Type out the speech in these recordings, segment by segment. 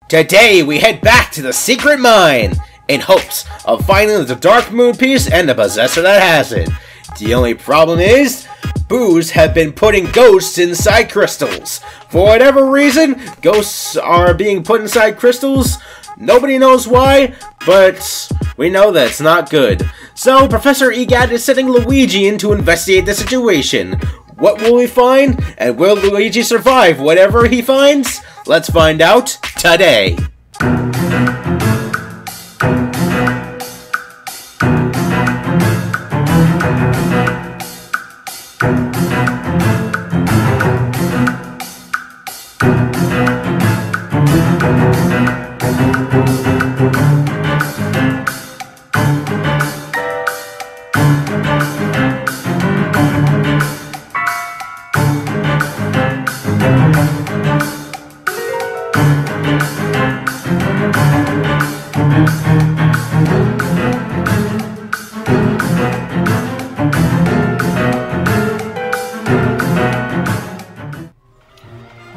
Today we head back to the secret mine in hopes of finding the Dark Moon piece and the possessor that has it. The only problem is, boos have been putting ghosts inside crystals. For whatever reason, ghosts are being put inside crystals. Nobody knows why, but we know that it's not good. So Professor Egad is sending Luigi in to investigate the situation. What will we find? And will Luigi survive whatever he finds? Let's find out today.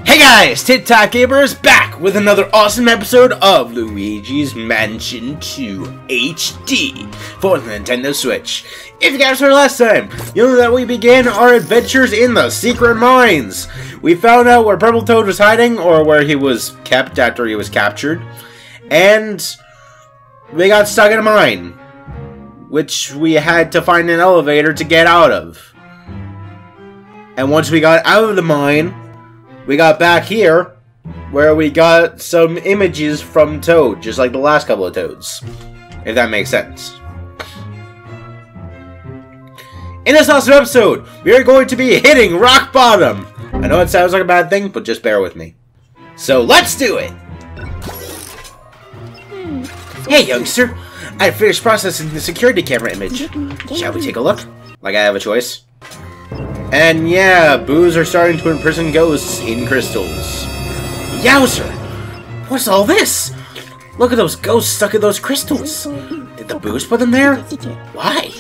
Hey guys, TipTop Gamers back with another awesome episode of Luigi's Mansion 2 HD for the Nintendo Switch. If you guys heard last time, you know that we began our adventures in the secret mines. We found out where Purple Toad was hiding, or where he was kept after he was captured, and we got stuck in a mine, which we had to find an elevator to get out of. And once we got out of the mine, we got back here, where we got some images from Toad, just like the last couple of Toads. If that makes sense. In this awesome episode, we are going to be hitting rock bottom. I know it sounds like a bad thing, but just bear with me. So let's do it! Hey youngster, I finished processing the security camera image. Shall we take a look? Like I have a choice. And yeah, boos are starting to imprison ghosts in crystals. Yowzer! What's all this? Look at those ghosts stuck in those crystals. Did the boos put them there? Why?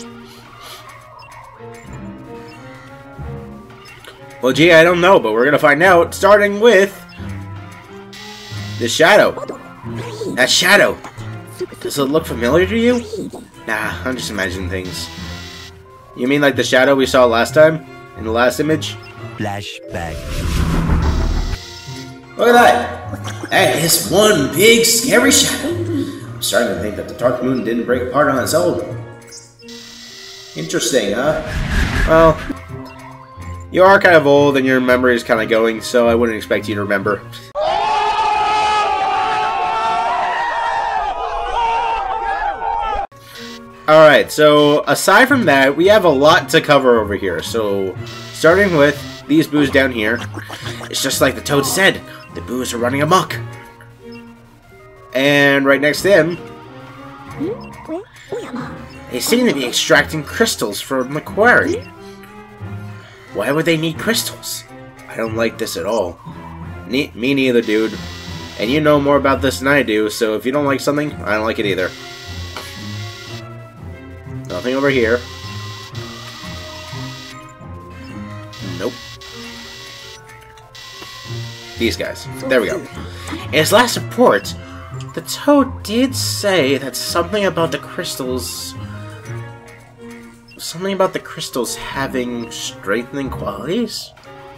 Well, gee, I don't know, but we're gonna find out, starting with the shadow. That shadow. Does it look familiar to you? Nah, I'm just imagining things. You mean like the shadow we saw last time? In the last image? Flashback. Look at that! That is one big scary shadow. I'm starting to think that the Dark Moon didn't break apart on its own. Interesting, huh? Well, you are kind of old and your memory is kind of going, so I wouldn't expect you to remember. Alright, so aside from that, we have a lot to cover over here. So, starting with these boos down here, it's just like the Toad said, the boos are running amok. And right next to them, they seem to be extracting crystals from the quarry. Why would they need crystals? I don't like this at all. Me neither, dude. And you know more about this than I do, so if you don't like something, I don't like it either. Nothing over here. Nope. These guys. There we go. In his last report, the Toad did say that something about the crystals... Something about the crystals having strengthening qualities?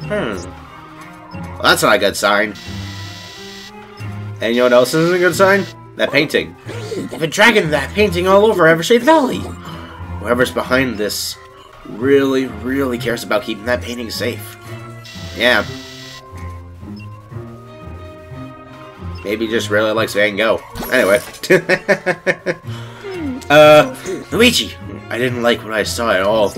Well, that's not a good sign. And you know what else isn't a good sign? That painting. They've been dragging that painting all over Evershade Valley. Whoever's behind this really, really cares about keeping that painting safe. Yeah. Maybe he just really likes Van Gogh. Anyway. Luigi! I didn't like what I saw at all.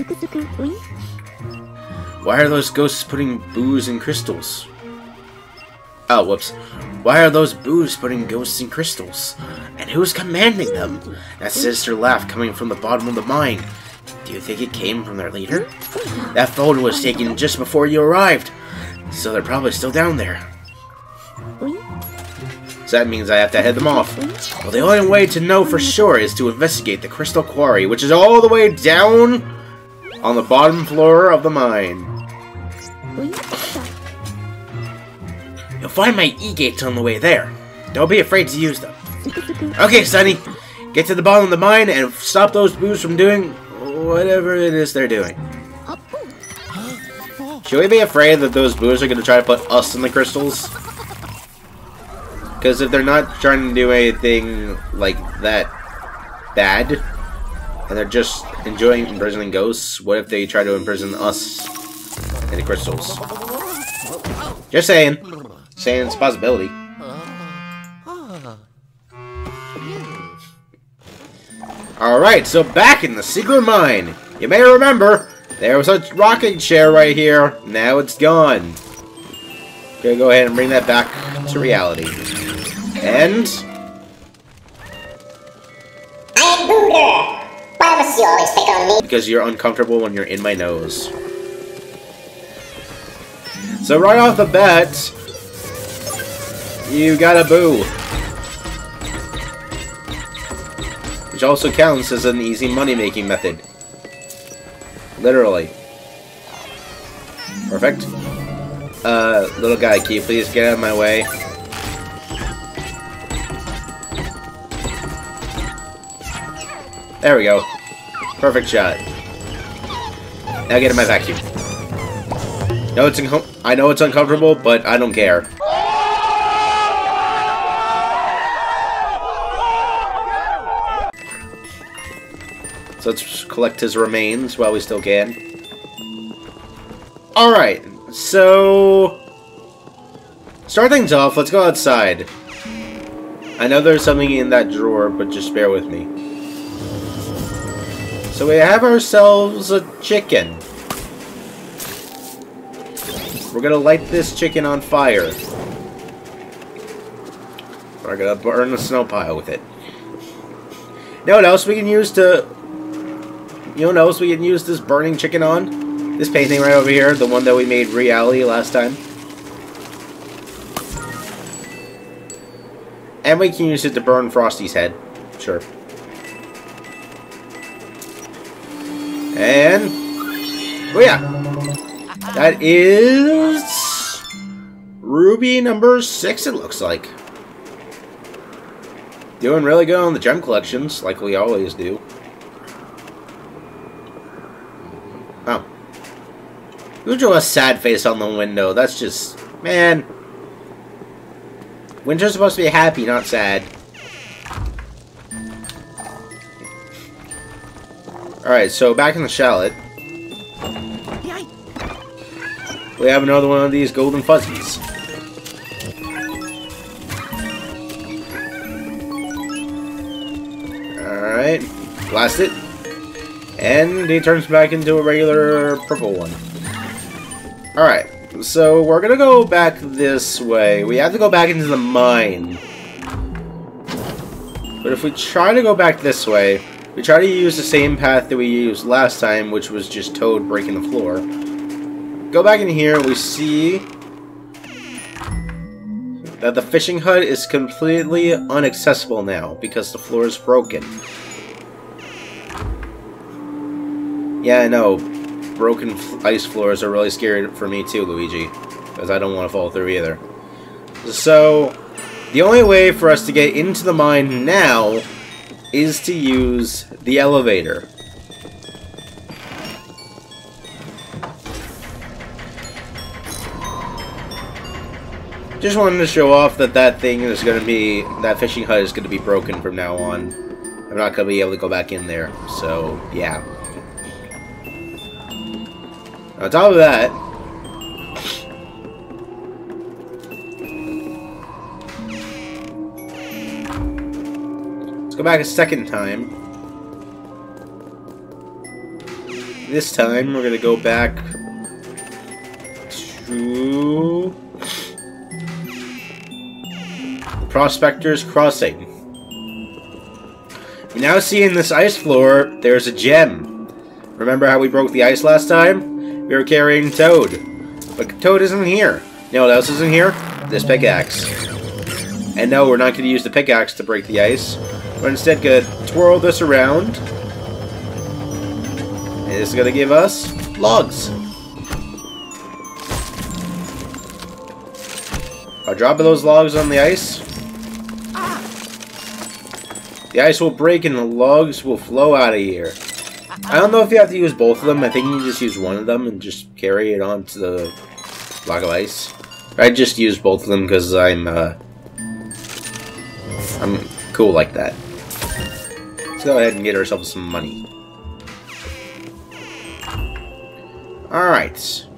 Why are those ghosts putting boos in crystals? Oh, whoops. Why are those boos putting ghosts in crystals? And who's commanding them? That sinister laugh coming from the bottom of the mine. Do you think it came from their leader? That photo was taken just before you arrived, so they're probably still down there. So that means I have to head them off. Well, the only way to know for sure is to investigate the crystal quarry, which is all the way down on the bottom floor of the mine. You'll find my E-gates on the way there. Don't be afraid to use them. Okay, Sonny. Get to the bottom of the mine and stop those boos from doing whatever it is they're doing. Should we be afraid that those boos are going to try to put us in the crystals? Because if they're not trying to do anything like that bad, and they're just enjoying imprisoning ghosts, what if they try to imprison us in the crystals? Just saying. Saying it's a possibility. Alright, so back in the secret mine. You may remember, there was a rocking chair right here. Now it's gone. Gonna go ahead and bring that back to reality. And... I'm Buddha. Why must you always pick on me? Because you're uncomfortable when you're in my nose. So right off the bat, you got a boo. Which also counts as an easy money-making method. Literally. Perfect. Little guy, can you please get out of my way? There we go. Perfect shot. Now get in my vacuum. No, I know it's uncomfortable, but I don't care. So let's collect his remains while we still can. Alright, so... start things off, let's go outside. I know there's something in that drawer, but just bear with me. So we have ourselves a chicken. We're gonna light this chicken on fire. We're gonna burn the snow pile with it. You know what else we can use to... you know what else we can use this burning chicken on? This painting right over here, the one that we made reality last time. And we can use it to burn Frosty's head. Sure. And... oh yeah! That is... ruby number 6, it looks like. Doing really good on the gem collections, like we always do. Oh. Who drew a sad face on the window? That's just... man. Winter's supposed to be happy, not sad. Alright, so back in the shallot. We have another one of these golden fuzzies. Alright. Blast it. And he turns back into a regular purple one. Alright. So we're gonna go back this way. We have to go back into the mine. But if we try to go back this way, we try to use the same path that we used last time, which was just Toad breaking the floor. Go back in here, we see that the fishing hut is completely inaccessible now because the floor is broken. Yeah, I know. Broken ice floors are really scary for me too, Luigi, because I don't want to fall through either. So, the only way for us to get into the mine now is to use the elevator. Just wanted to show off that that thing is going to be, that fishing hut is going to be broken from now on. I'm not going to be able to go back in there, so yeah. On top of that, let's go back a second time. This time, we're going to go back to Prospector's Crossing. We now see in this ice floor, there's a gem. Remember how we broke the ice last time? We were carrying Toad. But Toad isn't here. You know what else isn't here? This pickaxe. And no, we're not going to use the pickaxe to break the ice. We're instead going to twirl this around. And this is going to give us logs. By dropping those logs on the ice, the ice will break and the logs will flow out of here. I don't know if you have to use both of them. I think you can just use one of them and just carry it onto the block of ice. I just use both of them because I'm cool like that. Let's go ahead and get ourselves some money. Alright. So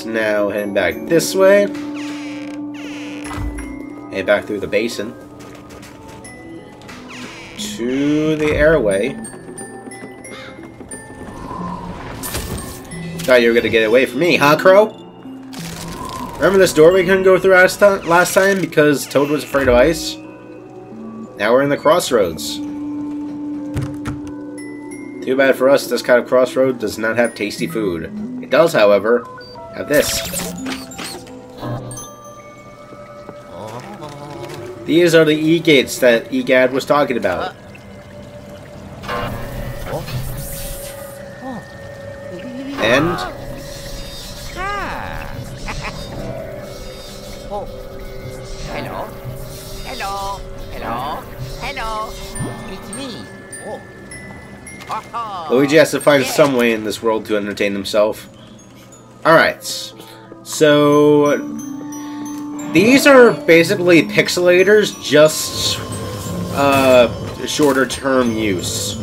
now heading back this way. Head back through the basin. To the airway. Thought you were gonna get away from me, huh, Crow? Remember this door we couldn't go through last time because Toad was afraid of ice? Now we're in the crossroads. Too bad for us, this kind of crossroad does not have tasty food. It does, however, have this. These are the E-gates that Egad was talking about. And hello, hello, hello, hello. It's me. Luigi has to find some way in this world to entertain himself. Alright. So these are basically pixelators, just shorter term use.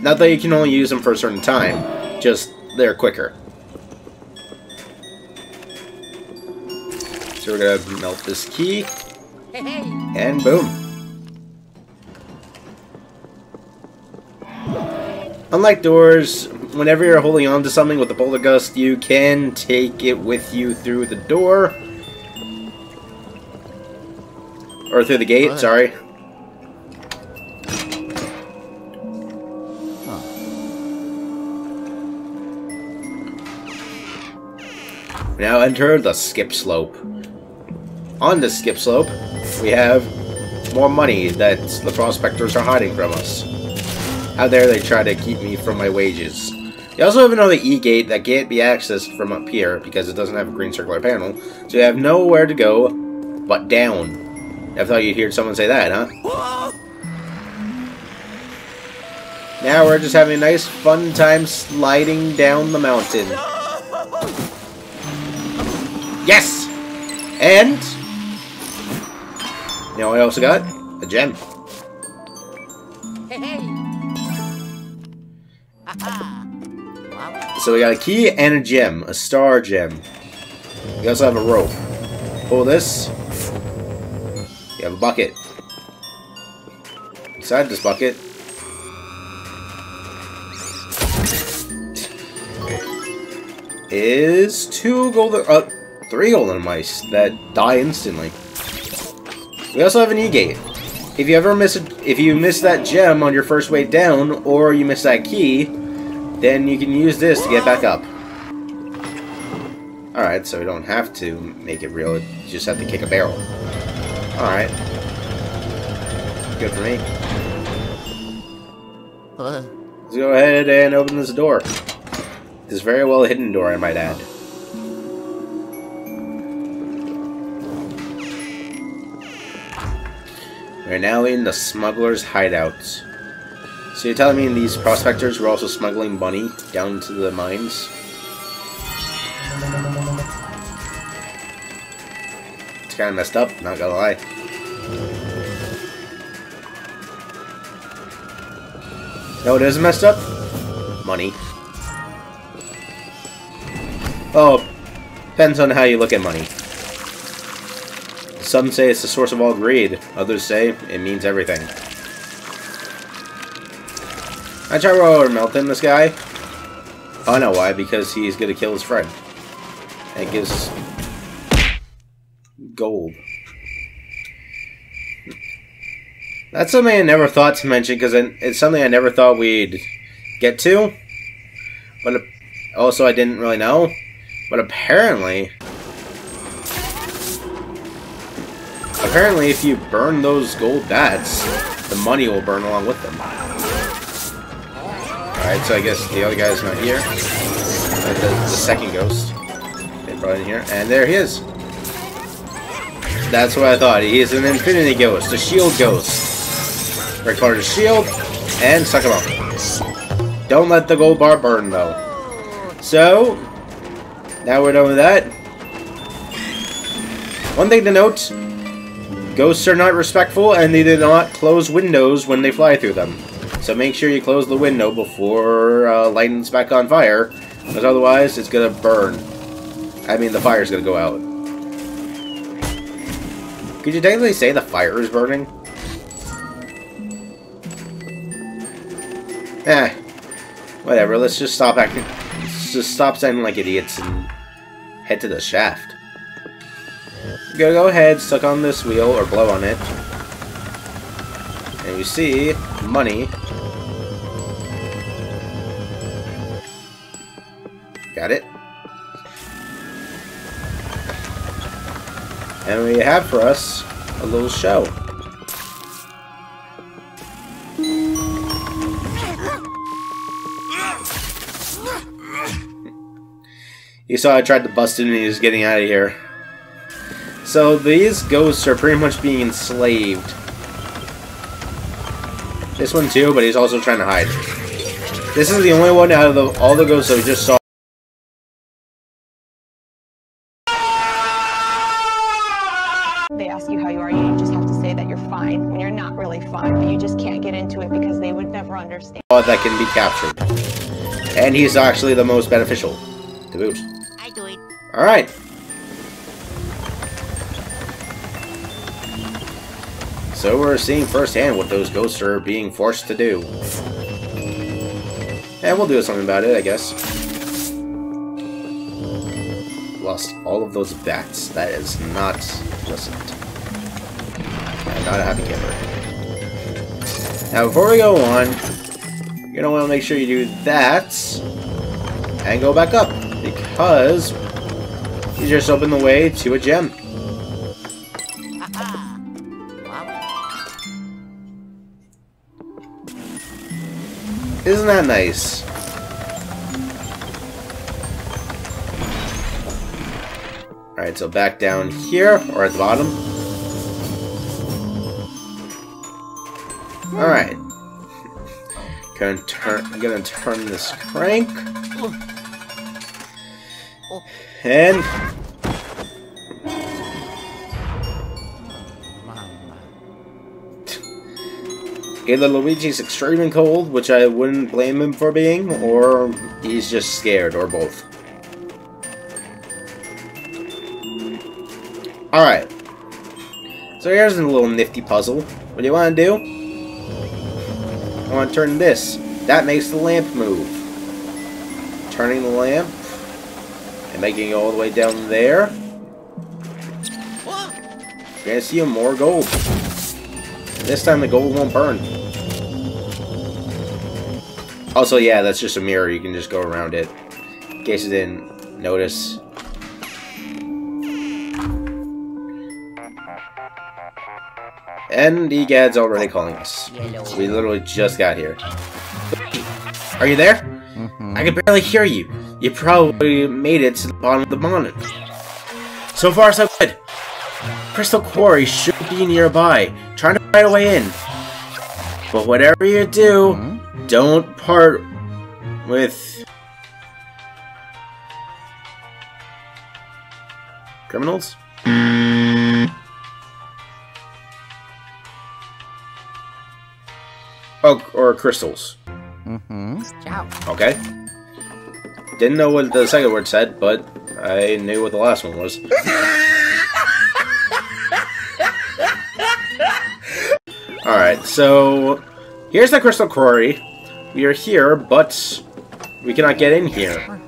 Not that you can only use them for a certain time, just they're quicker. So we're gonna melt this key, and boom. Unlike doors, whenever you're holding on to something with the poltergust, you can take it with you through the door. Or through the gate, sorry. We now enter the skip slope. On this skip slope, we have more money that the prospectors are hiding from us. How dare they try to keep me from my wages. You also have another E-gate that can't be accessed from up here because it doesn't have a green circular panel, so you have nowhere to go but down. I thought you'd hear someone say that, huh? Now we're just having a nice fun time sliding down the mountain. Yes! And you know what I also got? A gem. So we got a key and a gem. A star gem. We also have a rope. Pull this. You have a bucket. Inside this bucket is three golden mice that die instantly. We also have an E-gate. If you miss that gem on your first way down, or you miss that key, then you can use this to get back up. Alright, so we don't have to make it real, you just have to kick a barrel. Alright. Good for me. Let's go ahead and open this door. This very well hidden door, I might add. We're now in the smuggler's hideout. So you're telling me these prospectors were also smuggling money down to the mines? It's kind of messed up, not gonna lie. No, it isn't messed up? Money. Oh, depends on how you look at money. Some say it's the source of all greed. Others say it means everything. I try over melting this guy. Oh, I know why. Because he's gonna kill his friend. And it gives gold. That's something I never thought to mention because it's something I never thought we'd get to. But also I didn't really know. But apparently if you burn those gold bats, the money will burn along with them. Alright, so I guess the other guy's not here. The second ghost. They brought in here. And there he is. That's what I thought. He is an infinity ghost, a shield ghost. Recharge his shield, and suck him up. Don't let the gold bar burn, though. So, now we're done with that. One thing to note, ghosts are not respectful, and they do not close windows when they fly through them. So make sure you close the window before lighting it's back on fire, because otherwise it's going to burn. I mean, the fire's going to go out. Could you technically say the fire is burning? Eh. Whatever, let's just stop acting. Let's just stop sounding like idiots and head to the shaft. You gotta go ahead, suck on this wheel, or blow on it. And you see money. Got it. And we have for us a little show. You saw I tried to bust him and he was getting out of here. So these ghosts are pretty much being enslaved. This one too, but he's also trying to hide. This is the only one out of all the ghosts that we just saw. They ask you how you are, you just have to say that you're fine when you're not really fine, but you just can't get into it because they would never understand. That can be captured. And he's actually the most beneficial to boot. I do it. Alright. So we're seeing firsthand what those ghosts are being forced to do. And we'll do something about it, I guess. Lost all of those bats. That is not pleasant. I'm not a happy camper. Now, before we go on, you're going to want to make sure you do that and go back up, because you just opened the way to a gem. Isn't that nice? Alright, so back down here, or at the bottom. Alright. I'm gonna turn this crank. And either Luigi's extremely cold, which I wouldn't blame him for being, or he's just scared, or both. Alright. So here's a little nifty puzzle. What do you want to do? I want to turn this. That makes the lamp move. Turning the lamp. And making it all the way down there. You're going to see more gold. This time the gold won't burn. Also, yeah, that's just a mirror. You can just go around it. In case you didn't notice. And Egad's already calling us. We literally just got here. Are you there? I can barely hear you. You probably made it to the bottom of the bonnet. So far, so good. Crystal Quarry should be nearby, trying to find a way in. But whatever you do, don't part with criminals? Oh, or crystals. Ciao. Okay. Didn't know what the second word said, but I knew what the last one was. Alright, so here's the Crystal Quarry. We are here, but we cannot get in here.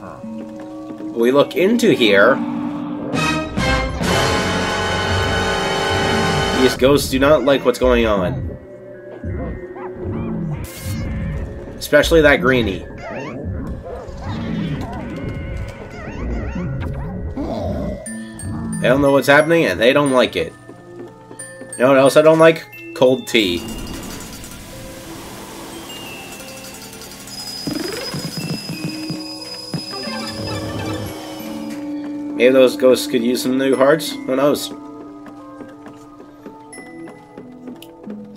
We look into here. These ghosts do not like what's going on. Especially that greenie. They don't know what's happening, and they don't like it. You know what else I don't like? Cold tea. Maybe those ghosts could use some new hearts? Who knows?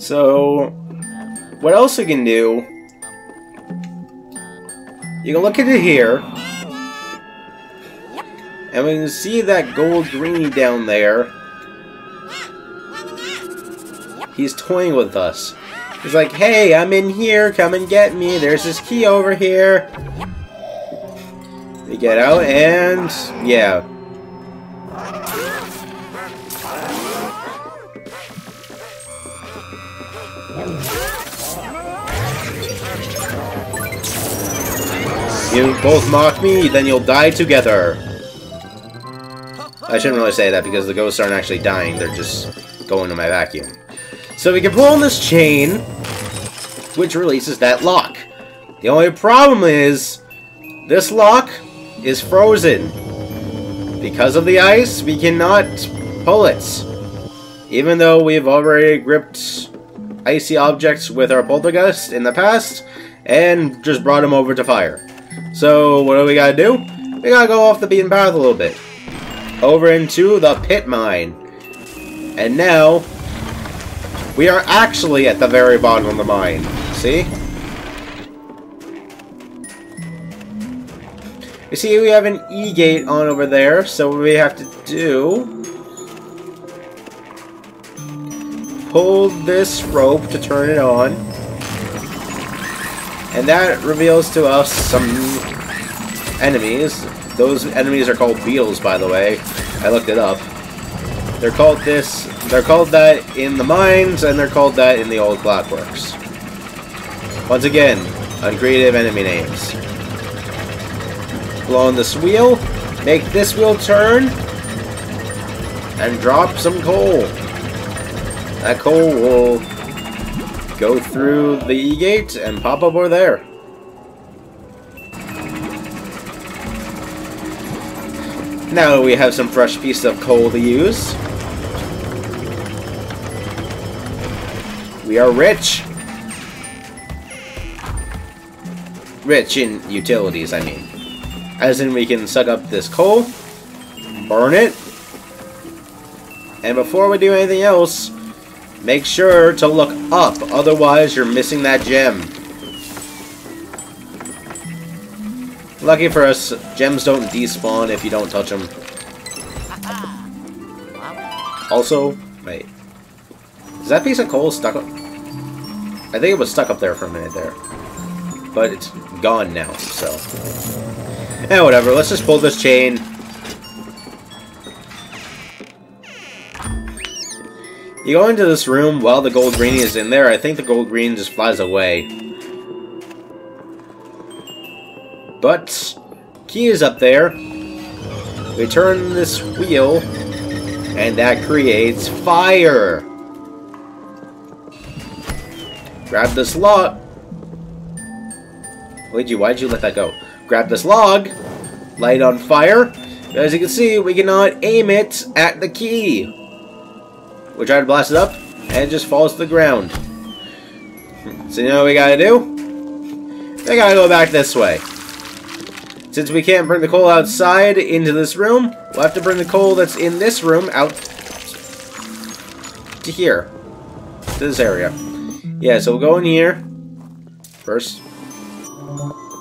So, what else we can do? You can look at it here, and we can see that gold greenie down there. He's toying with us. He's like, hey, I'm in here, come and get me. There's this key over here. We get out, and yeah. You both mock me, then you'll die together. I shouldn't really say that because the ghosts aren't actually dying, they're just going to my vacuum. So we can pull on this chain, which releases that lock. The only problem is, this lock is frozen. Because of the ice, we cannot pull it. Even though we've already gripped icy objects with our poltergeist in the past, and just brought them over to fire. So, what do we gotta do? We gotta go off the beaten path a little bit. Over into the pit mine. And now, we are actually at the very bottom of the mine. See? You see, we have an E-gate on over there, so what we have to do... pull this rope to turn it on. And that reveals to us some enemies. Those enemies are called beetles, by the way. I looked it up. They're called that in the mines, and they're called that in the old clockworks. Once again, uncreative enemy names. Blow on this wheel, make this wheel turn, and drop some coal. That coal will go through the E-gate and pop up over there. Now we have some fresh piece of coal to use. We are rich. Rich in utilities, I mean. As in we can suck up this coal, burn it, and before we do anything else, make sure to look up, otherwise you're missing that gem. Lucky for us, gems don't despawn if you don't touch them. Also, wait. Is that piece of coal stuck up? I think it was stuck up there for a minute there. But it's gone now, so. Eh, whatever, let's just pull this chain. You go into this room while the gold greenie is in there. I think the gold green just flies away. But, key is up there. We turn this wheel, and that creates fire. Grab this log. Luigi, why'd you let that go? Grab this log, light on fire. As you can see, we cannot aim it at the key. We try to blast it up, and it just falls to the ground. So you know what we gotta do? We gotta go back this way. Since we can't bring the coal outside into this room, we'll have to bring the coal that's in this room out to here. To this area. Yeah, so we'll go in here. First.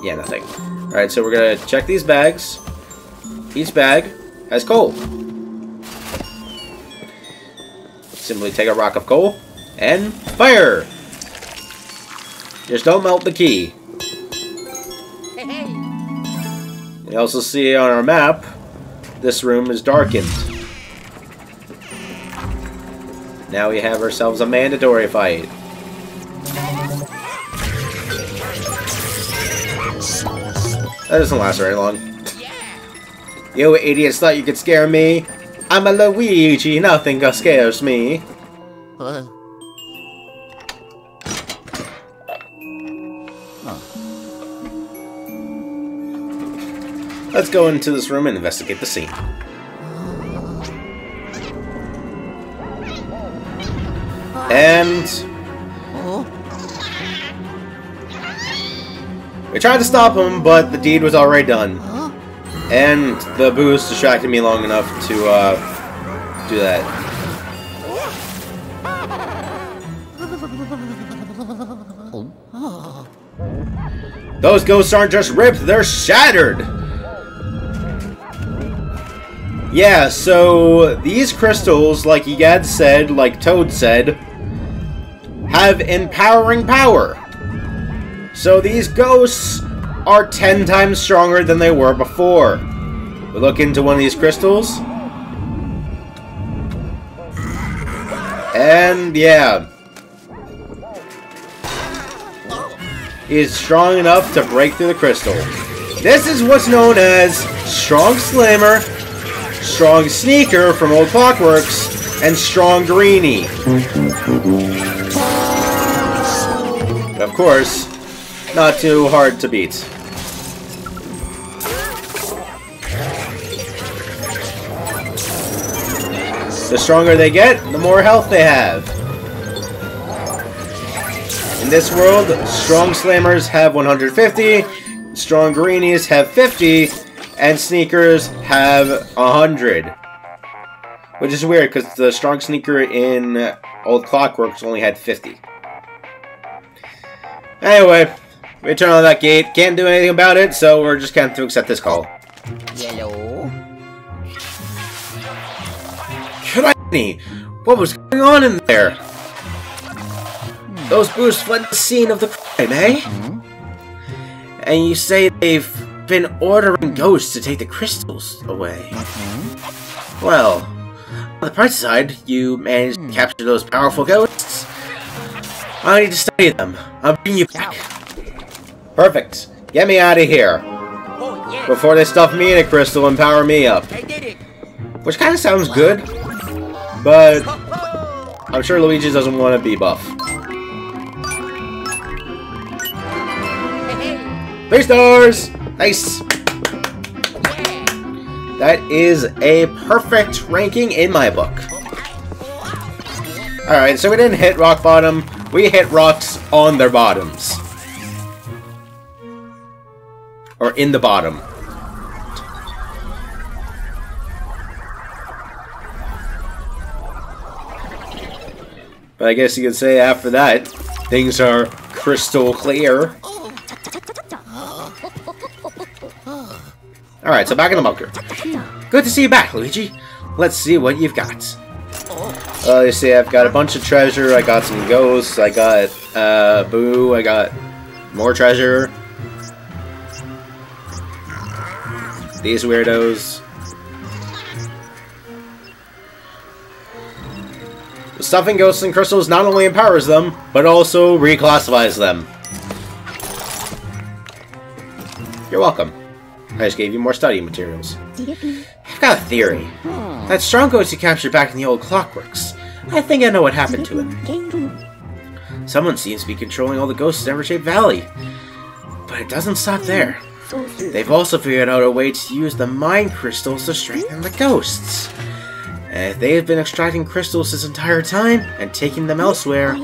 Yeah, nothing. Alright, so we're gonna check these bags. Each bag has coal. Simply take a rock of coal and fire! Just don't melt the key. You also see on our map, this room is darkened. Now we have ourselves a mandatory fight. That doesn't last very long. You idiots thought you could scare me? I'm a Luigi, nothing scares me. Let's go into this room and investigate the scene. And we tried to stop him, but the deed was already done. And the boost distracted me long enough to do that. Those ghosts aren't just ripped, they're shattered! Yeah, so these crystals, like Egad said, like Toad said, have empowering power. So these ghosts are 10 times stronger than they were before. We look into one of these crystals. And yeah. He is strong enough to break through the crystal. This is what's known as Strong Slammer, Strong Sneaker from Old Clockworks, and Strong Greenie. Of course, not too hard to beat. The stronger they get, the more health they have. In this world, Strong Slammers have 150, Strong Greenies have 50, and Sneakers have 100. Which is weird, because the Strong Sneaker in Old Clockworks only had 50. Anyway, we turn on that gate. Can't do anything about it, so we're just going to accept this call. Yellow. Hermione, what was going on in there? Those boosts fled the scene of the crime, eh? And you say they've been ordering ghosts to take the crystals away. Well, on the bright side, you managed to capture those powerful ghosts. I need to study them. I'll bring you back. Perfect. Get me out of here. Oh, yeah. Before they stuff me in a crystal and power me up. I did it. Which kind of sounds good, but I'm sure Luigi doesn't want to be buff. 3 stars! Nice! That is a perfect ranking in my book. Alright, so we didn't hit rock bottom, we hit rocks on their bottoms. Or in the bottom. But I guess you could say after that, things are crystal clear. Alright, so back in the bunker. Good to see you back, Luigi. Let's see what you've got. You see, I've got a bunch of treasure, I got some ghosts, I got, Boo, I got more treasure. These weirdos. Stuffing ghosts and crystals not only empowers them, but also reclassifies them. You're welcome. I just gave you more study materials. I've got a theory. That strong ghost you captured back in the Old Clockworks. I think I know what happened to him. Someone seems to be controlling all the ghosts in Evershaped Valley. But it doesn't stop there. They've also figured out a way to use the mind crystals to strengthen the ghosts. And if they have been extracting crystals this entire time and taking them elsewhere,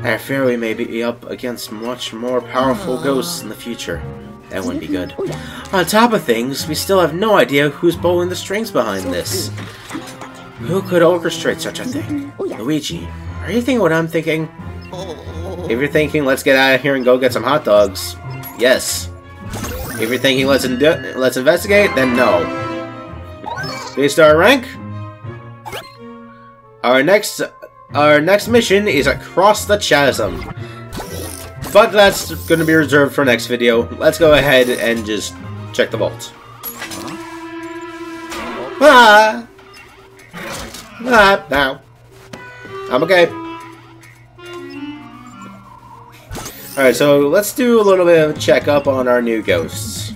I fear we may be up against much more powerful ghosts in the future. That wouldn't be good. On top of things, we still have no idea who's pulling the strings behind this. Who could orchestrate such a thing? Luigi, are you thinking what I'm thinking? If you're thinking, let's get out of here and go get some hot dogs, yes. If you're thinking, let's investigate, then no. 3-star rank? Our next mission is across the chasm. But that's going to be reserved for next video. Let's go ahead and just check the vault. Now. I'm okay. Alright, so let's do a little bit of a checkup on our new ghosts.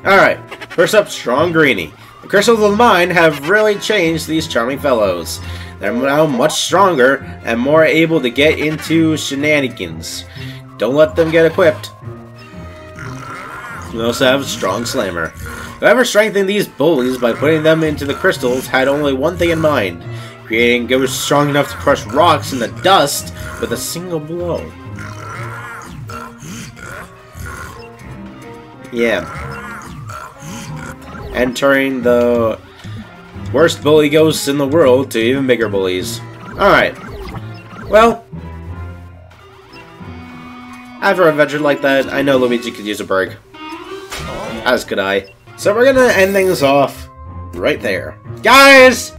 Alright, first up, Strong Greenie. The crystals of the mind have really changed these charming fellows. They're now much stronger and more able to get into shenanigans. Don't let them get equipped. We also have Strong Slammer. Whoever strengthened these bullies by putting them into the crystals had only one thing in mind: creating ghosts strong enough to crush rocks in the dust with a single blow. Yeah. And turning the worst bully ghosts in the world to even bigger bullies. Alright. Well, After an adventure like that, I know Luigi could use a break. As could I. So we're gonna end things off right there. Guys!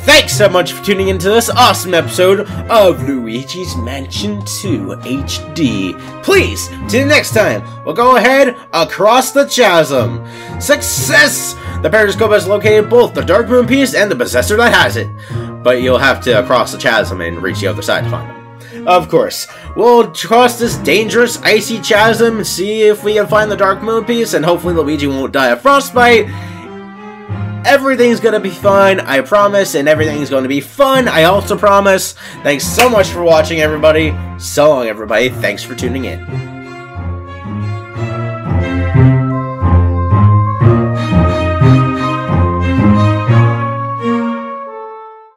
Thanks so much for tuning into this awesome episode of Luigi's Mansion 2 HD. Please, till next time, we'll go ahead across the chasm. Success! The periscope has located both the Dark Moon piece and the possessor that has it. But you'll have to cross the chasm and reach the other side to find them. Of course, we'll cross this dangerous, icy chasm, see if we can find the Dark Moon piece, and hopefully Luigi won't die of frostbite. Everything's gonna be fine, I promise, and everything's gonna be fun, I also promise. Thanks so much for watching, everybody. So long, everybody. Thanks for tuning in.